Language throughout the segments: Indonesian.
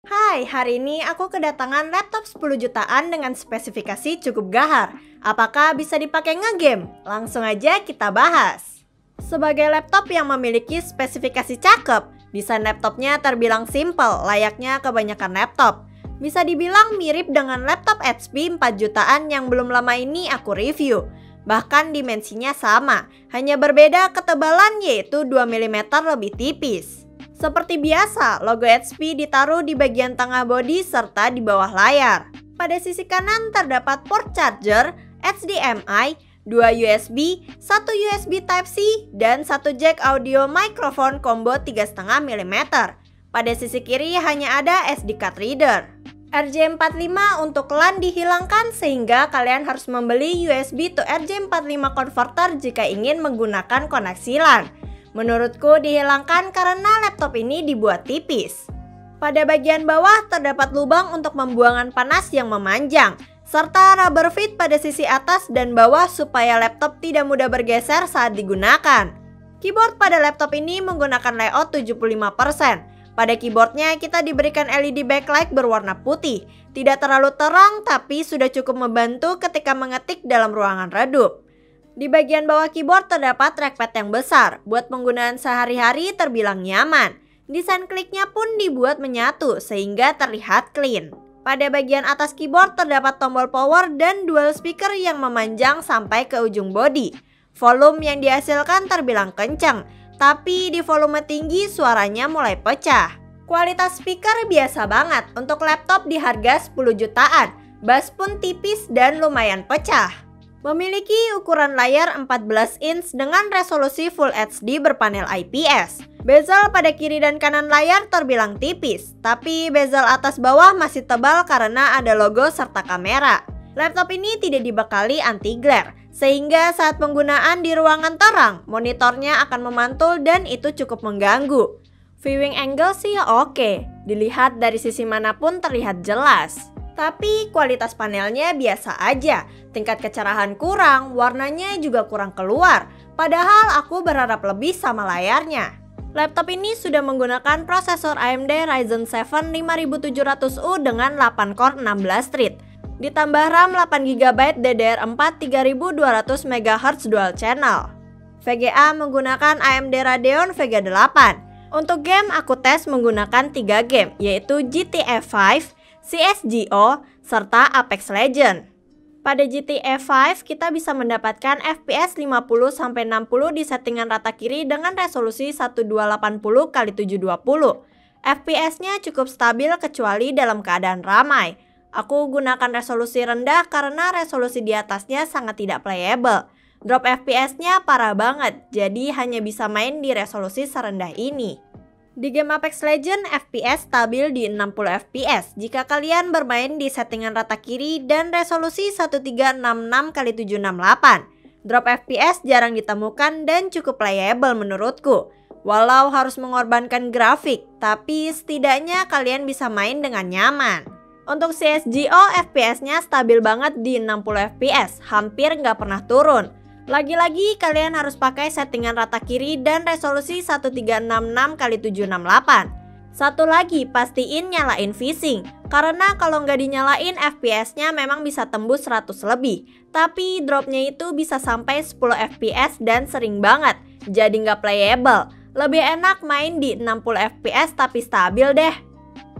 Hai, hari ini aku kedatangan laptop 10 jutaan dengan spesifikasi cukup gahar. Apakah bisa dipakai ngegame? Langsung aja kita bahas. Sebagai laptop yang memiliki spesifikasi cakep, desain laptopnya terbilang simple, layaknya kebanyakan laptop. Bisa dibilang mirip dengan laptop HP 4 jutaan yang belum lama ini aku review. Bahkan dimensinya sama, hanya berbeda ketebalan yaitu 2 mm lebih tipis. Seperti biasa, logo HP ditaruh di bagian tengah bodi serta di bawah layar. Pada sisi kanan terdapat port charger, HDMI, 2 USB, 1 USB Type-C, dan 1 jack audio microphone combo 3,5 mm. Pada sisi kiri hanya ada SD card reader. RJ45 untuk LAN dihilangkan sehingga kalian harus membeli USB to RJ45 converter jika ingin menggunakan koneksi LAN. Menurutku dihilangkan karena laptop ini dibuat tipis. Pada bagian bawah terdapat lubang untuk pembuangan panas yang memanjang, serta rubber feet pada sisi atas dan bawah supaya laptop tidak mudah bergeser saat digunakan. Keyboard pada laptop ini menggunakan layout 75%. Pada keyboardnya kita diberikan LED backlight berwarna putih. Tidak terlalu terang tapi sudah cukup membantu ketika mengetik dalam ruangan redup. Di bagian bawah keyboard terdapat trackpad yang besar, buat penggunaan sehari-hari terbilang nyaman. Desain kliknya pun dibuat menyatu sehingga terlihat clean. Pada bagian atas keyboard terdapat tombol power dan dual speaker yang memanjang sampai ke ujung bodi. Volume yang dihasilkan terbilang kencang, tapi di volume tinggi suaranya mulai pecah. Kualitas speaker biasa banget untuk laptop di harga 10 jutaan, bass pun tipis dan lumayan pecah. Memiliki ukuran layar 14 inch dengan resolusi Full HD berpanel IPS. Bezel pada kiri dan kanan layar terbilang tipis, tapi bezel atas bawah masih tebal karena ada logo serta kamera. Laptop ini tidak dibekali anti-glare, sehingga saat penggunaan di ruangan terang, monitornya akan memantul dan itu cukup mengganggu. Viewing angle sih oke, dilihat dari sisi manapun terlihat jelas. Tapi kualitas panelnya biasa aja, tingkat kecerahan kurang, warnanya juga kurang keluar. Padahal aku berharap lebih sama layarnya. Laptop ini sudah menggunakan prosesor AMD Ryzen 7 5700U dengan 8 core 16 thread. Ditambah RAM 8GB DDR4 3200 MHz dual channel. VGA menggunakan AMD Radeon Vega 8. Untuk game aku tes menggunakan 3 game, yaitu GTA 5, CSGO, serta Apex Legends. Pada GTA 5 kita bisa mendapatkan FPS 50-60 di settingan rata kiri dengan resolusi 1280x720. FPS-nya cukup stabil kecuali dalam keadaan ramai. Aku gunakan resolusi rendah karena resolusi di atasnya sangat tidak playable. Drop FPS-nya parah banget, jadi hanya bisa main di resolusi serendah ini. Di game Apex Legends, FPS stabil di 60 fps jika kalian bermain di settingan rata kiri dan resolusi 1366x768. Drop FPS jarang ditemukan dan cukup playable menurutku. Walau harus mengorbankan grafik, tapi setidaknya kalian bisa main dengan nyaman. Untuk CSGO, FPS-nya stabil banget di 60 fps, hampir nggak pernah turun. Lagi-lagi kalian harus pakai settingan rata kiri dan resolusi 1366x768. Satu lagi, pastiin nyalain VSync, karena kalau nggak dinyalain FPS-nya memang bisa tembus 100 lebih. Tapi dropnya itu bisa sampai 10 fps dan sering banget, jadi nggak playable. Lebih enak main di 60 fps tapi stabil deh.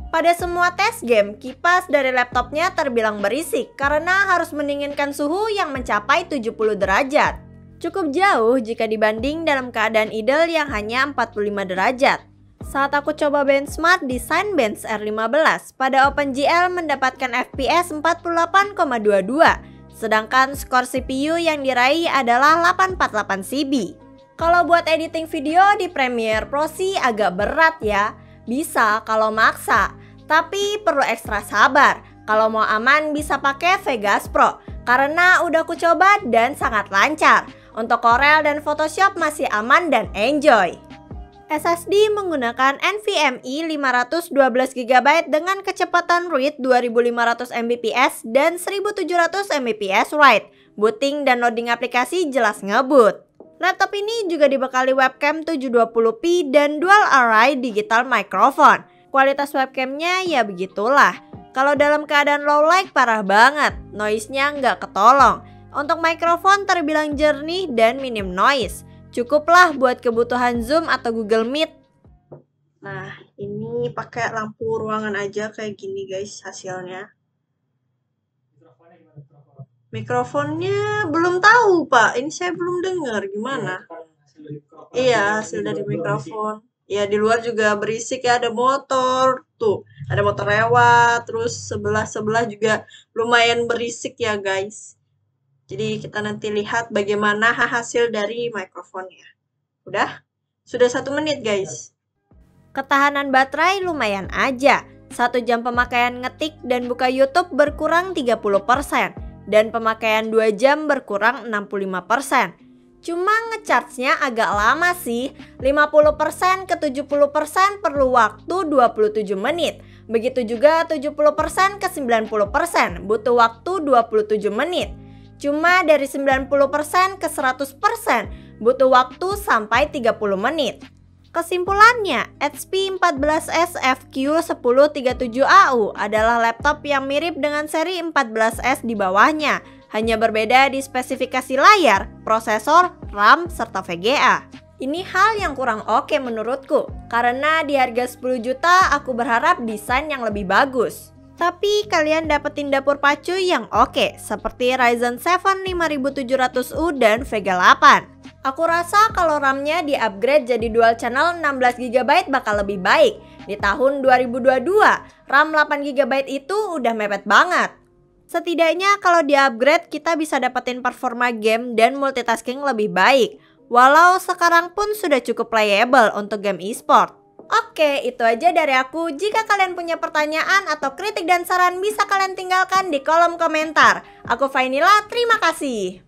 Pada semua tes game, kipas dari laptopnya terbilang berisik karena harus mendinginkan suhu yang mencapai 70 derajat. Cukup jauh jika dibanding dalam keadaan idle yang hanya 45 derajat. Saat aku coba benchmark di Cinebench R15, pada OpenGL mendapatkan FPS 48,22, sedangkan skor CPU yang diraih adalah 848 CB. Kalau buat editing video di Premiere Pro sih agak berat ya. Bisa kalau maksa, tapi perlu ekstra sabar. Kalau mau aman bisa pakai Vegas Pro, karena udah aku coba dan sangat lancar. Untuk Corel dan Photoshop masih aman dan enjoy. SSD menggunakan NVMe 512GB dengan kecepatan read 2500 Mbps dan 1700 Mbps write. Booting dan loading aplikasi jelas ngebut. Laptop ini juga dibekali webcam 720p dan dual array digital microphone. Kualitas webcamnya ya begitulah. Kalau dalam keadaan low light parah banget, noise-nya nggak ketolong. Untuk mikrofon terbilang jernih dan minim noise. Cukuplah buat kebutuhan Zoom atau Google Meet. Nah, ini pakai lampu ruangan aja kayak gini guys hasilnya. Mikrofonnya belum tahu Pak, ini saya belum dengar gimana. Iya, hasil dari mikrofon. Ya di luar juga berisik ya, ada motor tuh, ada motor lewat, terus sebelah juga lumayan berisik ya guys. Jadi kita nanti lihat bagaimana hasil dari mikrofonnya. Sudah 1 menit guys. Ketahanan baterai lumayan aja. 1 jam pemakaian ngetik dan buka YouTube berkurang 30%. Dan pemakaian 2 jam berkurang 65%. Cuma ngecharge-nya agak lama sih. 50% ke 70% perlu waktu 27 menit. Begitu juga 70% ke 90% butuh waktu 27 menit. Cuma dari 90% ke 100% butuh waktu sampai 30 menit. Kesimpulannya, HP 14S FQ1037AU adalah laptop yang mirip dengan seri 14S di bawahnya. Hanya berbeda di spesifikasi layar, prosesor, RAM, serta VGA. Ini hal yang kurang oke menurutku, karena di harga 10 juta aku berharap desain yang lebih bagus. Tapi kalian dapetin dapur pacu yang oke, seperti Ryzen 7 5700U dan Vega 8. Aku rasa kalau RAM-nya di-upgrade jadi dual channel 16GB bakal lebih baik. Di tahun 2022, RAM 8GB itu udah mepet banget. Setidaknya kalau di-upgrade kita bisa dapetin performa game dan multitasking lebih baik. Walau sekarang pun sudah cukup playable untuk game e-sport. Oke, itu aja dari aku. Jika kalian punya pertanyaan atau kritik dan saran bisa kalian tinggalkan di kolom komentar. Aku Fainila, terima kasih.